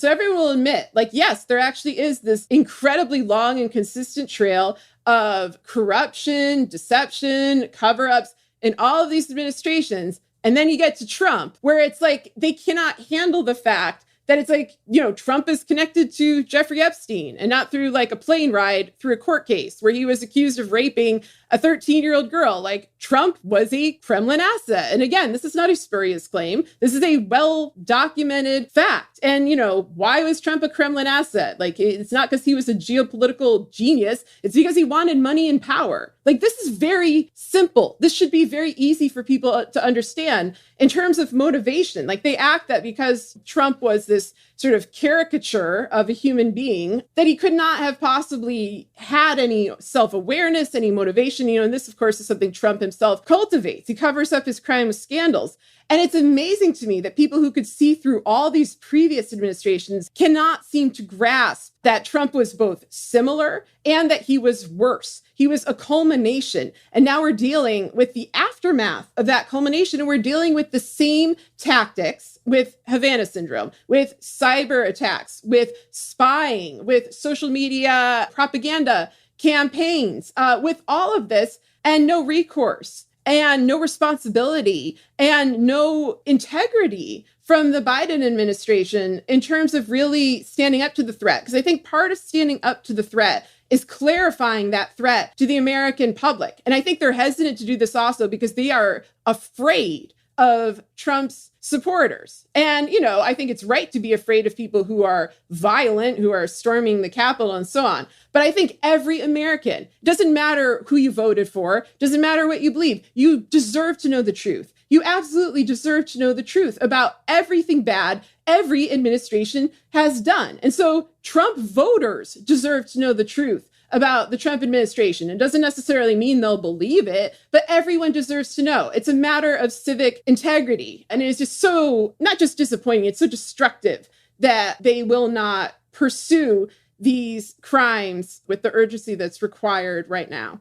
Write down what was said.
So everyone will admit, like, yes, there actually is this incredibly long and consistent trail of corruption, deception, cover-ups in all of these administrations. And then you get to Trump, where it's like they cannot handle the fact that it's like, Trump is connected to Jeffrey Epstein and not through like a plane ride through a court case where he was accused of raping a 13-year-old girl. Like, Trump was a Kremlin asset. And again, this is not a spurious claim. This is a well-documented fact. And, why was Trump a Kremlin asset? Like, it's not because he was a geopolitical genius. It's because he wanted money and power. Like, this is very simple. This should be very easy for people to understand in terms of motivation. Like, they act that because Trump was this sort of caricature of a human being, that he could not have possibly had any self-awareness, any motivation, and this, of course, is something Trump himself cultivates. He covers up his crime with scandals. And it's amazing to me that people who could see through all these previous administrations cannot seem to grasp that Trump was both similar and that he was worse. He was a culmination. And now we're dealing with the aftermath of that culmination. And we're dealing with the same tactics with Havana syndrome, with cyber attacks, with spying, with social media propaganda campaigns, with all of this, and no recourse and no responsibility and no integrity from the Biden administration in terms of really standing up to the threat. Because I think part of standing up to the threat is clarifying that threat to the American public. And I think they're hesitant to do this also because they are afraid of Trump's supporters. And, I think it's right to be afraid of people who are violent, who are storming the Capitol and so on. But I think every American, doesn't matter who you voted for, doesn't matter what you believe, you deserve to know the truth. You absolutely deserve to know the truth about everything bad every administration has done. And so Trump voters deserve to know the truth about the Trump administration. It doesn't necessarily mean they'll believe it, but everyone deserves to know. It's a matter of civic integrity. And it is just so, not just disappointing, it's so destructive that they will not pursue these crimes with the urgency that's required right now.